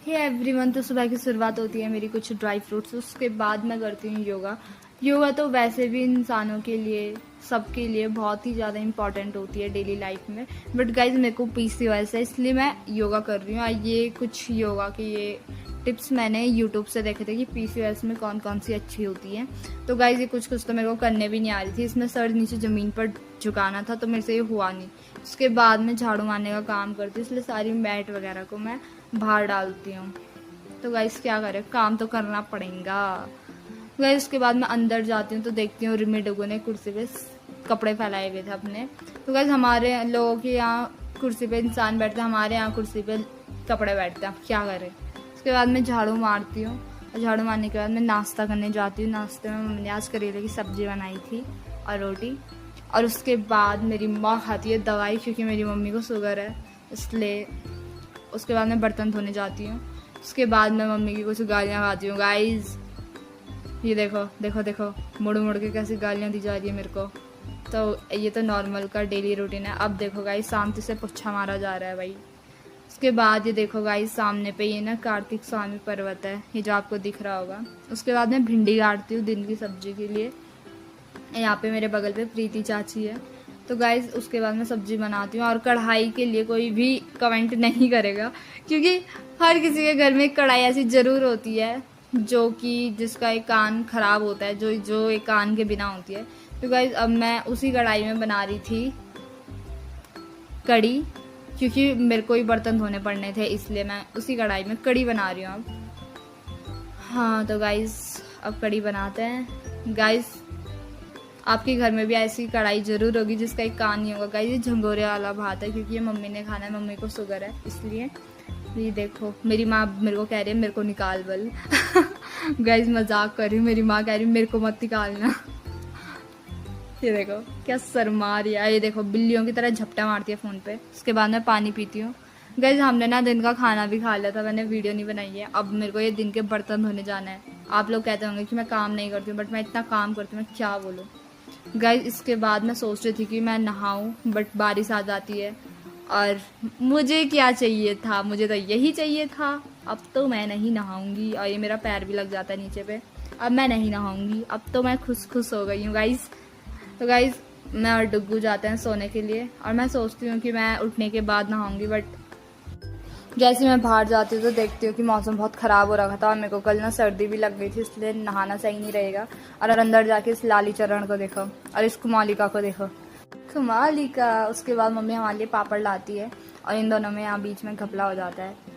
Hey everyone, तो सुबह की शुरुआत होती है मेरी कुछ ड्राई फ्रूट्स, उसके बाद मैं करती हूँ योगा। योगा तो वैसे भी इंसानों के लिए, सबके लिए बहुत ही ज़्यादा इंपॉर्टेंट होती है डेली लाइफ में। बट गाइज मेरे को पीसीओएस है, इसलिए मैं योगा कर रही हूँ। और ये कुछ योगा के ये टिप्स मैंने यूट्यूब से देखे थे कि पीसीओएस में कौन कौन सी अच्छी होती हैं। तो गाइज ये कुछ कुछ तो मेरे को करने भी नहीं आ रही थी। इसमें सर नीचे ज़मीन पर झुकाना था, तो मेरे से ये हुआ नहीं। उसके बाद मैं झाड़ू मारने का काम करती हूँ, इसलिए सारी मैट वगैरह को मैं बाहर डालती हूँ। तो गाइस क्या करें, काम तो करना पड़ेगा। गाइस उसके बाद मैं अंदर जाती हूँ तो देखती हूँ रिमी डुगू ने कुर्सी पे कपड़े फैलाए हुए थे अपने। तो गाइस हमारे लोगों के यहाँ कुर्सी पे इंसान बैठते हैं, हमारे यहाँ कुर्सी पे कपड़े बैठते हैं, क्या करें। उसके बाद मैं झाड़ू मारती हूँ और झाड़ू मारने के बाद मैं नाश्ता करने जाती हूँ। नाश्ते में मम्मी ने आज करेले की सब्जी बनाई थी और रोटी। और उसके बाद मेरी माँ खाती है दवाई, क्योंकि मेरी मम्मी को शुगर है, इसलिए। उसके बाद मैं बर्तन धोने जाती हूँ। उसके बाद मैं मम्मी की कुछ गालियाँ खाती हूँ। गाइज ये देखो देखो देखो, मुड़ मुड़ के कैसी गालियाँ दी जा रही है मेरे को। तो ये तो नॉर्मल का डेली रूटीन है। अब देखो गाइज शांति से पुच्छा मारा जा रहा है भाई। उसके बाद ये देखो गाइज सामने पे ये ना कार्तिक स्वामी पर्वत है, ये जो आपको दिख रहा होगा। उसके बाद मैं भिंडी काटती हूँ दिन की सब्जी के लिए। यहाँ पे मेरे बगल पे प्रीति चाची है। तो गाइज उसके बाद मैं सब्जी बनाती हूँ। और कढ़ाई के लिए कोई भी कमेंट नहीं करेगा, क्योंकि हर किसी के घर में एक कढ़ाई ऐसी ज़रूर होती है जो कि जिसका एक कान ख़राब होता है, जो एक कान के बिना होती है। तो गाइज अब मैं उसी कढ़ाई में बना रही थी कड़ी, क्योंकि मेरे को ही बर्तन धोने पड़ने थे, इसलिए मैं उसी कढ़ाई में कड़ी बना रही हूँ अब। हाँ तो गाइज अब कड़ी बनाते हैं। गाइज आपके घर में भी ऐसी कढ़ाई ज़रूर होगी जिसका एक कान नहीं होगा। गाइस ये झंगोरे वाला भात है, क्योंकि ये मम्मी ने खाना है, मम्मी को शुगर है इसलिए। ये देखो मेरी माँ मेरे को कह रही है मेरे को निकाल बल। गाइस मजाक कर रही हूँ, मेरी माँ कह रही है मेरे को मत निकालना। ये देखो क्या शर्मा रही है, ये देखो बिल्लियों की तरह झपटा मारती है फ़ोन पे। उसके बाद मैं पानी पीती हूँ। गाइस हमने ना दिन का खाना भी खा लिया था, मैंने वीडियो नहीं बनाई है। अब मेरे को ये दिन के बर्तन धोने जाना है। आप लोग कहते होंगे कि मैं काम नहीं करती हूँ, बट मैं इतना काम करती हूँ, मैं क्या बोलूँ। गाइस इसके बाद मैं सोच रही थी कि मैं नहाऊं, बट बारिश आ जाती है। और मुझे क्या चाहिए था, मुझे तो यही चाहिए था। अब तो मैं नहीं नहाऊंगी। और ये मेरा पैर भी लग जाता है नीचे पे। अब मैं नहीं नहाऊंगी, अब तो मैं खुश हो गई हूँ गाइस। तो गाइस मैं और डुग्गू जाते हैं सोने के लिए, और मैं सोचती हूँ कि मैं उठने के बाद नहाऊंगी। बट जैसे मैं बाहर जाती हूँ तो देखती हूँ कि मौसम बहुत ख़राब हो रखा था, और मेरे को कल ना सर्दी भी लग गई थी, इसलिए नहाना सही नहीं रहेगा। और अंदर जाके इस लाली चरण को देखो और इस कुमालिका को देखो, कुमालिका। उसके बाद मम्मी हमारे लिए पापड़ लाती है, और इन दोनों में यहाँ बीच में घपला हो जाता है।